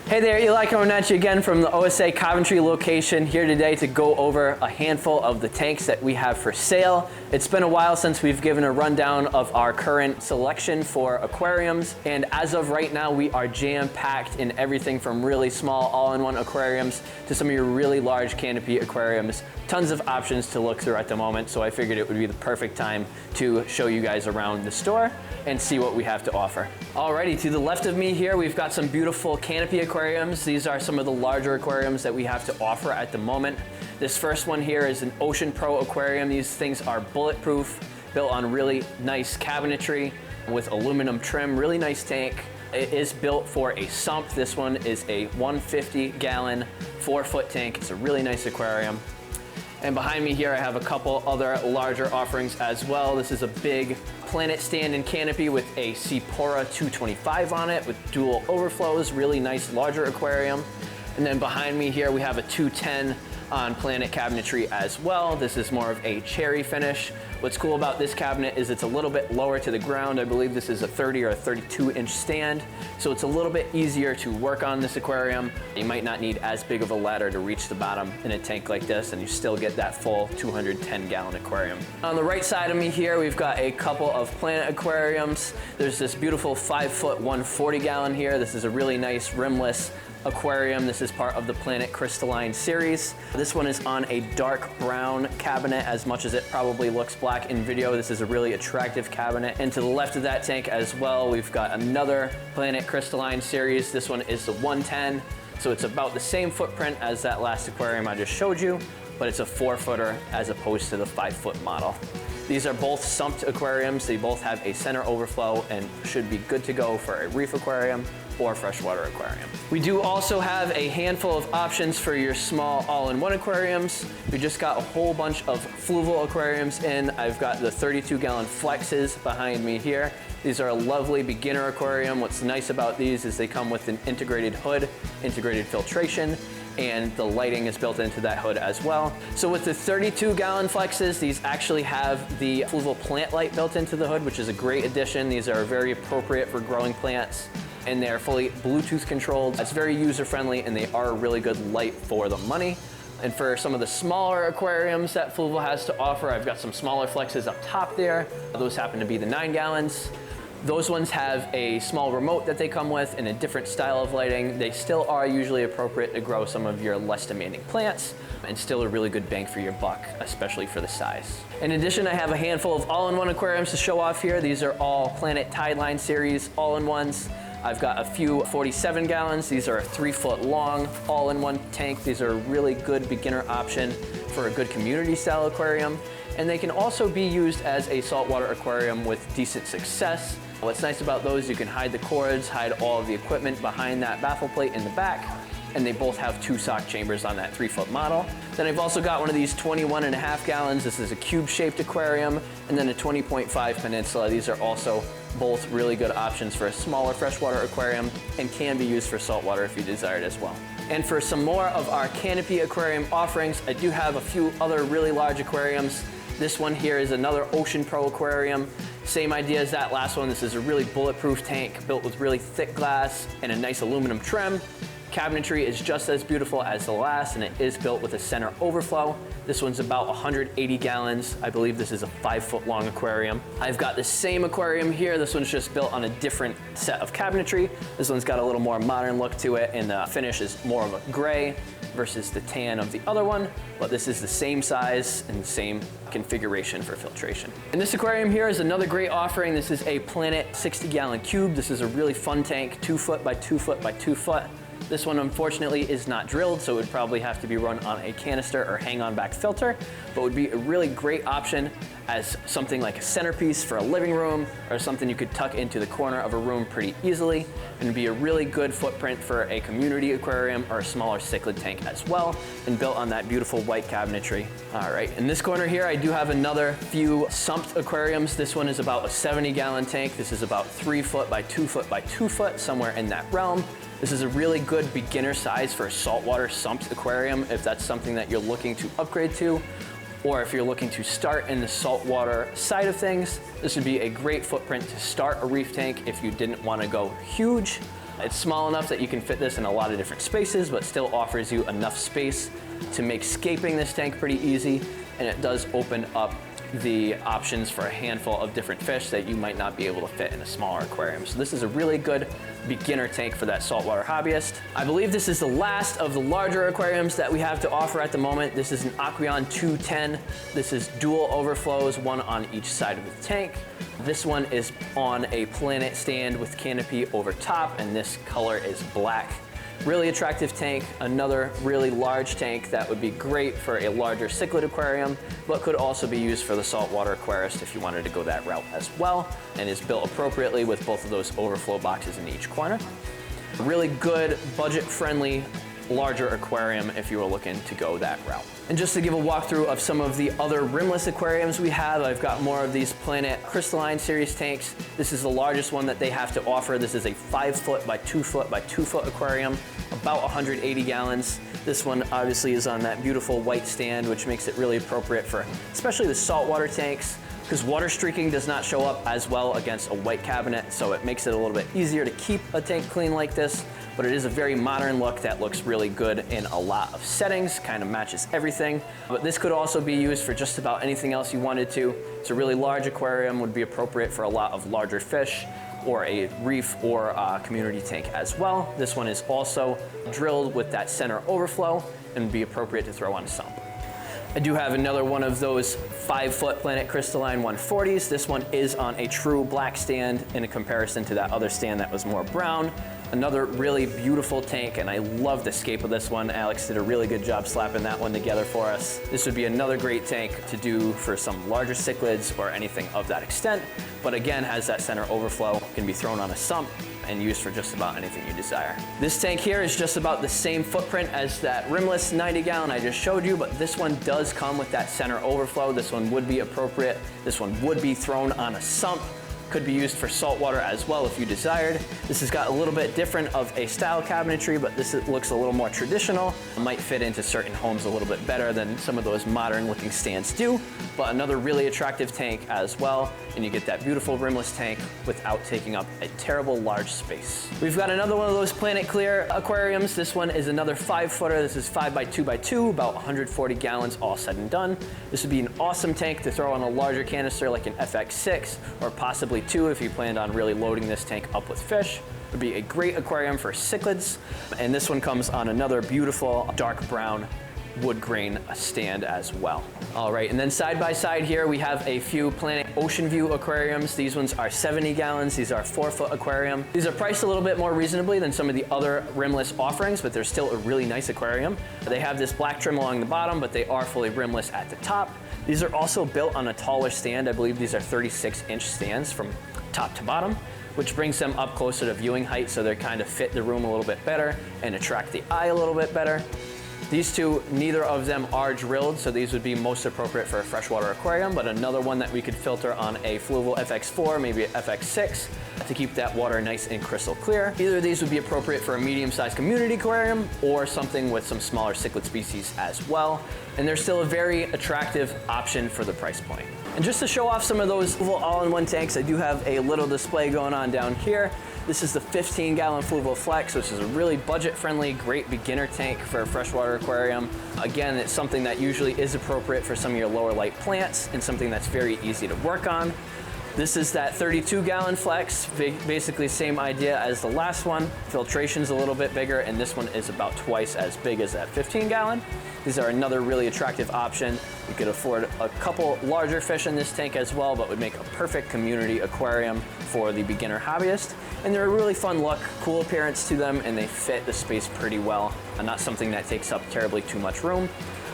Hey there, Eli coming at you again from the OSA Coventry location, here today to go over a handful of the tanks that we have for sale. It's been a while since we've given a rundown of our current selection for aquariums, and as of right now we are jam-packed in everything from really small all-in-one aquariums to some of your really large canopy aquariums. Tons of options to look through at the moment, so I figured it would be the perfect time to show you guys around the store and see what we have to offer. Alrighty, to the left of me here, we've got some beautiful canopy aquariums. These are some of the larger aquariums that we have to offer at the moment. This first one here is an Ocean Pro aquarium. These things are bulletproof, built on really nice cabinetry with aluminum trim, really nice tank. It is built for a sump. This one is a 150-gallon, 4-foot tank. It's a really nice aquarium. And behind me here, I have a couple other larger offerings as well. This is a big Planet stand and canopy with a Seapora 225 on it with dual overflows, really nice larger aquarium. And then behind me here, we have a 210 on Planet cabinetry as well. This is more of a cherry finish. What's cool about this cabinet is it's a little bit lower to the ground. I believe this is a 30 or a 32-inch stand, so it's a little bit easier to work on this aquarium. You might not need as big of a ladder to reach the bottom in a tank like this, and you still get that full 210-gallon aquarium. On the right side of me here, we've got a couple of Planet aquariums. There's this beautiful 5-foot, 140-gallon here. This is a really nice rimless aquarium. This is part of the Planet Crystalline series. This one is on a dark brown cabinet, as much as it probably looks black in video. This is a really attractive cabinet. And to the left of that tank as well, we've got another Planet Crystalline series. This one is the 110, so it's about the same footprint as that last aquarium I just showed you, but it's a 4-footer as opposed to the 5-foot model. These are both sumped aquariums. They both have a center overflow and should be good to go for a reef aquarium or freshwater aquarium. We do also have a handful of options for your small all-in-one aquariums. We just got a whole bunch of fluval aquariums in. I've got the 32-gallon flexes behind me here. These are a lovely beginner aquarium. What's nice about these is they come with an integrated hood, integrated filtration, and the lighting is built into that hood as well. So with the 32-gallon flexes, these actually have the fluval plant light built into the hood, which is a great addition. These are very appropriate for growing plants, and they're fully Bluetooth controlled. It's very user-friendly, and they are a really good light for the money. And for some of the smaller aquariums that Fluval has to offer, I've got some smaller flexes up top there. Those happen to be the 9 gallons. Those ones have a small remote that they come with and a different style of lighting. They still are usually appropriate to grow some of your less demanding plants, and still a really good bang for your buck, especially for the size. In addition, I have a handful of all-in-one aquariums to show off here. These are all Planet Tideline series all-in-ones. I've got a few 47 gallons. These are a 3-foot long all-in-one tank. These are a really good beginner option for a good community style aquarium. And they can also be used as a saltwater aquarium with decent success. What's nice about those, you can hide the cords, hide all of the equipment behind that baffle plate in the back, and they both have 2 sock chambers on that 3-foot model. Then I've also got one of these 21.5 gallons. This is a cube-shaped aquarium, and then a 20.5 Peninsula. These are also both really good options for a smaller freshwater aquarium and can be used for saltwater if you desire it as well. And for some more of our canopy aquarium offerings, I do have a few other really large aquariums. This one here is another Ocean Pro aquarium. Same idea as that last one. This is a really bulletproof tank built with really thick glass and a nice aluminum trim. Cabinetry is just as beautiful as the last, and it is built with a center overflow. This one's about 180 gallons. I believe this is a 5-foot long aquarium. I've got the same aquarium here. This one's just built on a different set of cabinetry. This one's got a little more modern look to it, and the finish is more of a gray versus the tan of the other one, but this is the same size and the same configuration for filtration. And this aquarium here is another great offering. This is a Planet 60-gallon cube. This is a really fun tank, 2-foot by 2-foot by 2-foot. This one unfortunately is not drilled, so it would probably have to be run on a canister or hang-on back filter, but would be a really great option as something like a centerpiece for a living room or something you could tuck into the corner of a room pretty easily, and be a really good footprint for a community aquarium or a smaller cichlid tank as well, and built on that beautiful white cabinetry. All right, in this corner here, I do have another few sumped aquariums. This one is about a 70-gallon tank. This is about 3-foot by 2-foot by 2-foot, somewhere in that realm. This is a really good beginner size for a saltwater sumped aquarium if that's something that you're looking to upgrade to, or if you're looking to start in the saltwater side of things. This would be a great footprint to start a reef tank if you didn't want to go huge. It's small enough that you can fit this in a lot of different spaces, but still offers you enough space to make scaping this tank pretty easy, and it does open up the options for a handful of different fish that you might not be able to fit in a smaller aquarium. So this is a really good beginner tank for that saltwater hobbyist. I believe this is the last of the larger aquariums that we have to offer at the moment. This is an Aquarium 210. This is dual overflows, one on each side of the tank. This one is on a planet stand with canopy over top, and this color is black. Really attractive tank, another really large tank that would be great for a larger cichlid aquarium, but could also be used for the saltwater aquarist if you wanted to go that route as well, and is built appropriately with both of those overflow boxes in each corner. Really good, budget-friendly, larger aquarium if you were looking to go that route. And just to give a walkthrough of some of the other rimless aquariums we have, I've got more of these Planet Crystalline series tanks. This is the largest one that they have to offer. This is a 5 foot by 2 foot by 2 foot aquarium, about 180 gallons. This one obviously is on that beautiful white stand, which makes it really appropriate for especially the saltwater tanks, because water streaking does not show up as well against a white cabinet, so it makes it a little bit easier to keep a tank clean like this. But it is a very modern look that looks really good in a lot of settings, kind of matches everything. But this could also be used for just about anything else you wanted to. It's a really large aquarium, would be appropriate for a lot of larger fish, or a reef or a community tank as well. This one is also drilled with that center overflow and would be appropriate to throw on a sump. I do have another one of those 5 foot Planet Crystalline 140s. This one is on a true black stand in comparison to that other stand that was more brown. Another really beautiful tank, and I love the scape of this one. Alex did a really good job slapping that one together for us. This would be another great tank to do for some larger cichlids or anything of that extent, but again has that center overflow, can be thrown on a sump and used for just about anything you desire. This tank here is just about the same footprint as that Rimless 90 gallon I just showed you, but this one does come with that center overflow. This one would be appropriate. This one would be thrown on a sump. Could be used for saltwater as well if you desired. This has got a little bit different of a style cabinetry, but this looks a little more traditional. It might fit into certain homes a little bit better than some of those modern looking stands do, but another really attractive tank as well, and you get that beautiful rimless tank without taking up a terrible large space. We've got another one of those Planet Clear aquariums. This one is another 5 footer. This is 5 by 2 by 2, about 140 gallons all said and done. This would be an awesome tank to throw on a larger canister like an FX6, or possibly 2 if you planned on really loading this tank up with fish. It would be a great aquarium for cichlids, and this one comes on another beautiful dark brown wood grain stand as well. All right, and then side by side here we have a few Planet Ocean View aquariums. These ones are 70 gallons. These are 4 foot aquarium. These are priced a little bit more reasonably than some of the other rimless offerings, but they're still a really nice aquarium. They have this black trim along the bottom, but they are fully rimless at the top. These are also built on a taller stand. I believe these are 36-inch stands from top to bottom, which brings them up closer to viewing height, so they kind of fit the room a little bit better and attract the eye a little bit better. These two, neither of them are drilled, so these would be most appropriate for a freshwater aquarium, but another one that we could filter on a fluval FX4, maybe an FX6, to keep that water nice and crystal clear. Either of these would be appropriate for a medium-sized community aquarium or something with some smaller cichlid species as well. And they're still a very attractive option for the price point. And just to show off some of those all-in-one tanks, I do have a little display going on down here. This is the 15-gallon Fluval Flex, which is a really budget-friendly, great beginner tank for a freshwater aquarium. Again, it's something that usually is appropriate for some of your lower light plants and something that's very easy to work on. This is that 32-gallon Flex, basically same idea as the last one. Filtration's a little bit bigger, and this one is about twice as big as that 15-gallon. These are another really attractive option. You could afford a couple larger fish in this tank as well, but would make a perfect community aquarium for the beginner hobbyist. And they're a really fun look, cool appearance to them, and they fit the space pretty well, and not something that takes up terribly too much room.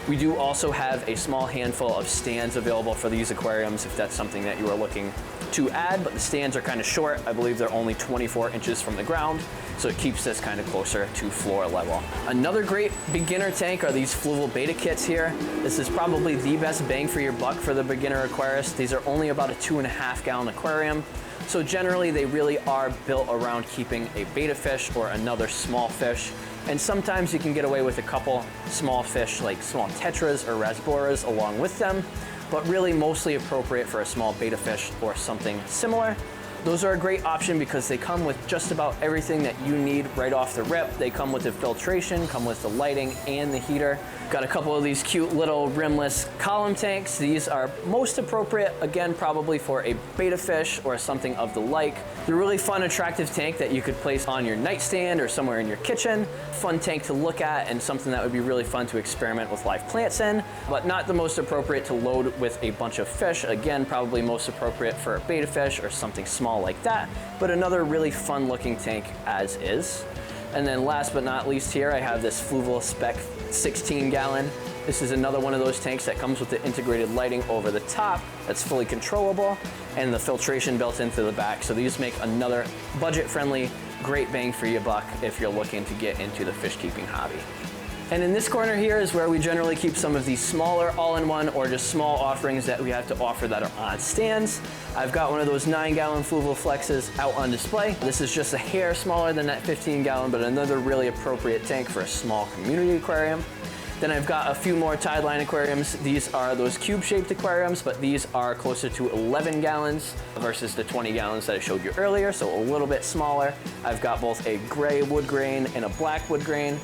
We do also have a small handful of stands available for these aquariums if that's something that you are looking to add, but the stands are kind of short. I believe they're only 24 inches from the ground, so it keeps this kind of closer to floor level. Another great beginner tank are these Fluval Beta kits here. This is probably the best bang for your buck for the beginner aquarist. These are only about a 2.5-gallon aquarium. So generally they really are built around keeping a beta fish or another small fish. And sometimes you can get away with a couple small fish like small tetras or rasboras along with them, but really mostly appropriate for a small beta fish or something similar. Those are a great option because they come with just about everything that you need right off the rip. They come with the filtration, come with the lighting and the heater. Got a couple of these cute little rimless column tanks. These are most appropriate, again, probably for a betta fish or something of the like. They're a really fun, attractive tank that you could place on your nightstand or somewhere in your kitchen. Fun tank to look at and something that would be really fun to experiment with live plants in, but not the most appropriate to load with a bunch of fish. Again, probably most appropriate for a betta fish or something small like that, but another really fun looking tank as is. And then last but not least here, I have this Fluval Spec 16 gallon. This is another one of those tanks that comes with the integrated lighting over the top that's fully controllable and the filtration built into the back. So these make another budget friendly, great bang for your buck if you're looking to get into the fish keeping hobby. And in this corner here is where we generally keep some of these smaller all-in-one or just small offerings that we have to offer that are on stands. I've got one of those 9-gallon Fluval Flexes out on display. This is just a hair smaller than that 15-gallon, but another really appropriate tank for a small community aquarium. Then I've got a few more Tideline aquariums. These are those cube-shaped aquariums, but these are closer to 11 gallons versus the 20 gallons that I showed you earlier, so a little bit smaller. I've got both a gray wood grain and a black wood grain.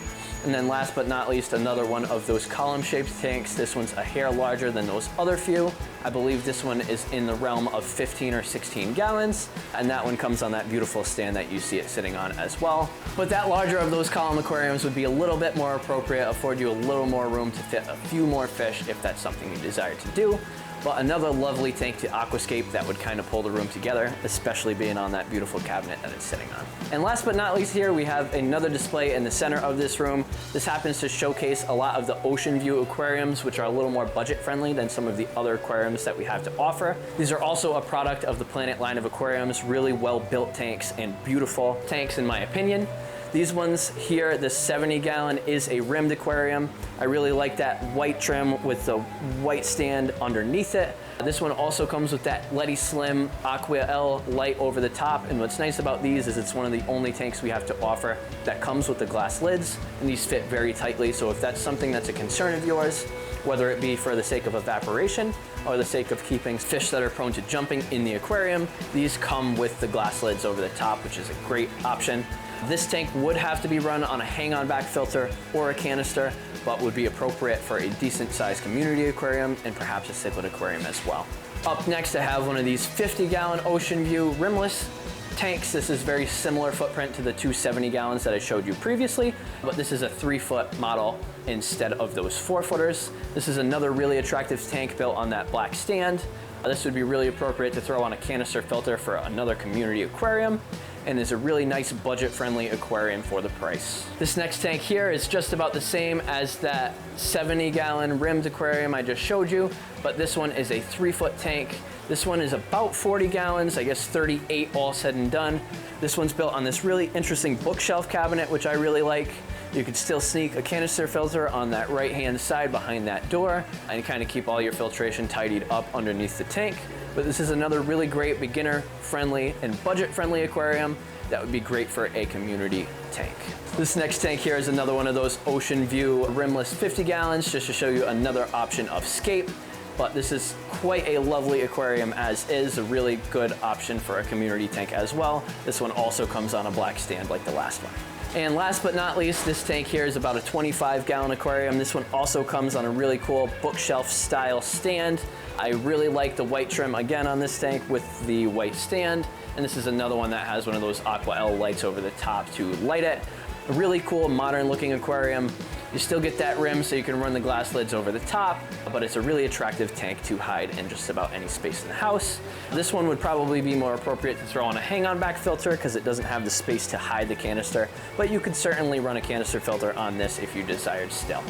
And then last but not least, another one of those column-shaped tanks. This one's a hair larger than those other few. I believe this one is in the realm of 15 or 16 gallons, and that one comes on that beautiful stand that you see it sitting on as well. But that larger of those column aquariums would be a little bit more appropriate, afford you a little more room to fit a few more fish if that's something you desire to do. But another lovely tank to aquascape that would kind of pull the room together, especially being on that beautiful cabinet that it's sitting on. And last but not least here, we have another display in the center of this room. This happens to showcase a lot of the ocean view aquariums, which are a little more budget friendly than some of the other aquariums that we have to offer. These are also a product of the Planet line of aquariums, really well built tanks and beautiful tanks in my opinion. These ones here, this 70-gallon is a rimmed aquarium. I really like that white trim with the white stand underneath it. This one also comes with that Leti Slim Aqua L light over the top. And what's nice about these is it's one of the only tanks we have to offer that comes with the glass lids, and these fit very tightly. So if that's something that's a concern of yours, whether it be for the sake of evaporation or the sake of keeping fish that are prone to jumping in the aquarium, these come with the glass lids over the top, which is a great option. This tank would have to be run on a hang-on back filter or a canister, but would be appropriate for a decent sized community aquarium and perhaps a cichlid aquarium as well. Up next, I have one of these 50-gallon Ocean View rimless tanks. This is very similar footprint to the 270 gallons that I showed you previously, but this is a 3-foot model instead of those 4-footers. This is another really attractive tank built on that black stand. This would be really appropriate to throw on a canister filter for another community aquarium, and is a really nice budget-friendly aquarium for the price. This next tank here is just about the same as that 70-gallon rimmed aquarium I just showed you, but this one is a 3-foot tank. This one is about 40 gallons, I guess 38 all said and done. This one's built on this really interesting bookshelf cabinet, which I really like. You could still sneak a canister filter on that right-hand side behind that door and kind of keep all your filtration tidied up underneath the tank. But this is another really great beginner-friendly and budget-friendly aquarium that would be great for a community tank. This next tank here is another one of those Ocean View rimless 50 gallons, just to show you another option of scape. But this is quite a lovely aquarium as is, a really good option for a community tank as well. This one also comes on a black stand like the last one. And last but not least, this tank here is about a 25-gallon aquarium. This one also comes on a really cool bookshelf style stand. I really like the white trim again on this tank with the white stand. And this is another one that has one of those Aqua L lights over the top to light it. A really cool modern looking aquarium. You still get that rim so you can run the glass lids over the top, but it's a really attractive tank to hide in just about any space in the house. This one would probably be more appropriate to throw on a hang-on back filter because it doesn't have the space to hide the canister, but you could certainly run a canister filter on this if you desired still.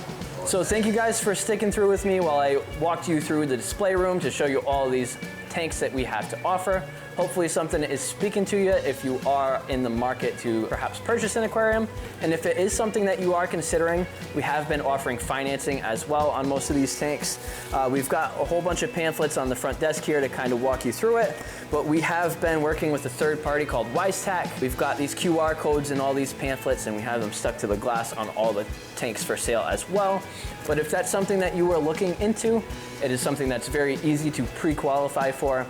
So thank you guys for sticking through with me while I walked you through the display room to show you all of these tanks that we have to offer. Hopefully something is speaking to you if you are in the market to perhaps purchase an aquarium. And if it is something that you are considering, we have been offering financing as well on most of these tanks. We've got a whole bunch of pamphlets on the front desk here to kind of walk you through it, but we have been working with a third party called WiseTac. We've got these QR codes in all these pamphlets and we have them stuck to the glass on all the tanks for sale as well. But if that's something that you are looking into, it is something that's very easy to pre-qualify for.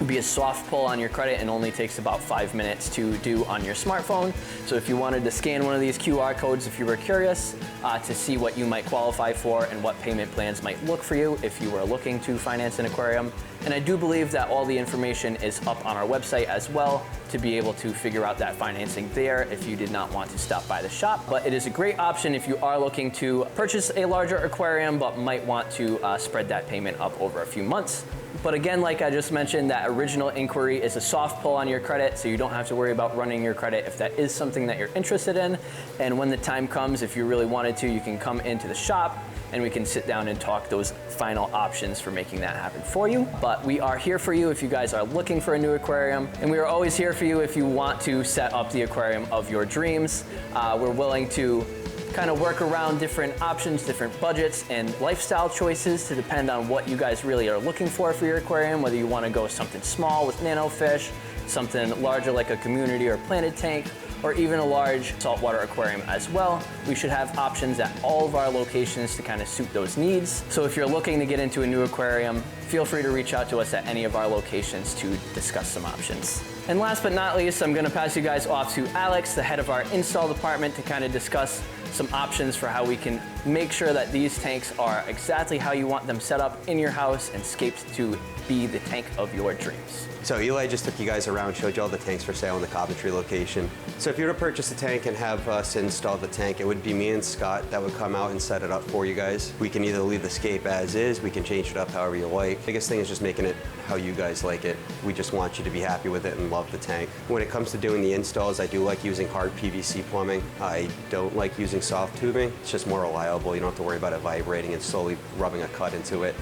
be a soft pull on your credit and only takes about 5 minutes to do on your smartphone. So if you wanted to scan one of these QR codes, if you were curious to see what you might qualify for and what payment plans might look for you if you were looking to finance an aquarium. And I do believe that all the information is up on our website as well to be able to figure out that financing there if you did not want to stop by the shop. But it is a great option if you are looking to purchase a larger aquarium but might want to spread that payment up over a few months. But again, like I just mentioned, that original inquiry is a soft pull on your credit, so you don't have to worry about running your credit if that is something that you're interested in. And when the time comes, if you really wanted to, you can come into the shop and we can sit down and talk those final options for making that happen for you. But we are here for you if you guys are looking for a new aquarium, and we are always here for you if you want to set up the aquarium of your dreams. We're willing to kind of work around different options, different budgets, and lifestyle choices to depend on what you guys really are looking for your aquarium, whether you want to go something small with nano fish, something larger like a community or planted tank, or even a large saltwater aquarium as well. We should have options at all of our locations to kind of suit those needs. So if you're looking to get into a new aquarium, feel free to reach out to us at any of our locations to discuss some options. And last but not least, I'm gonna pass you guys off to Alex, the head of our install department, to kind of discuss some options for how we can make sure that these tanks are exactly how you want them set up in your house and scaped to be the tank of your dreams. So Eli just took you guys around, showed you all the tanks for sale in the Coventry location. So if you were to purchase a tank and have us install the tank, it would be me and Scott that would come out and set it up for you guys. We can either leave the scape as is, we can change it up however you like. Biggest thing is just making it how you guys like it. We just want you to be happy with it and love the tank. When it comes to doing the installs, I do like using hard PVC plumbing. I don't like using soft tubing. It's just more reliable. You don't have to worry about it vibrating and slowly rubbing a cut into it.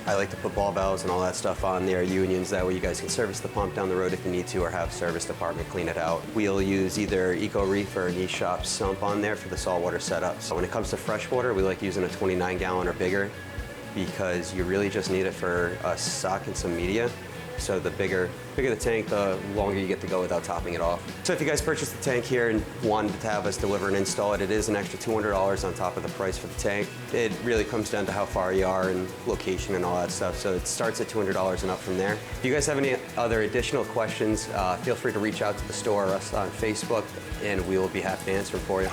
I like to put ball valves and all that stuff on there, unions, that way you guys can service the pump down the road if you need to, or have service department clean it out. We'll use either Eco Reef or a niche shop sump on there for the saltwater setup. So when it comes to freshwater, we like using a 29-gallon or bigger because you really just need it for a stock and some media. So the bigger the tank, the longer you get to go without topping it off. So if you guys purchased the tank here and wanted to have us deliver and install it, it is an extra $200 on top of the price for the tank. It really comes down to how far you are and location and all that stuff. So it starts at $200 and up from there. If you guys have any other additional questions, feel free to reach out to the store or us on Facebook, and we will be happy to answer them for you.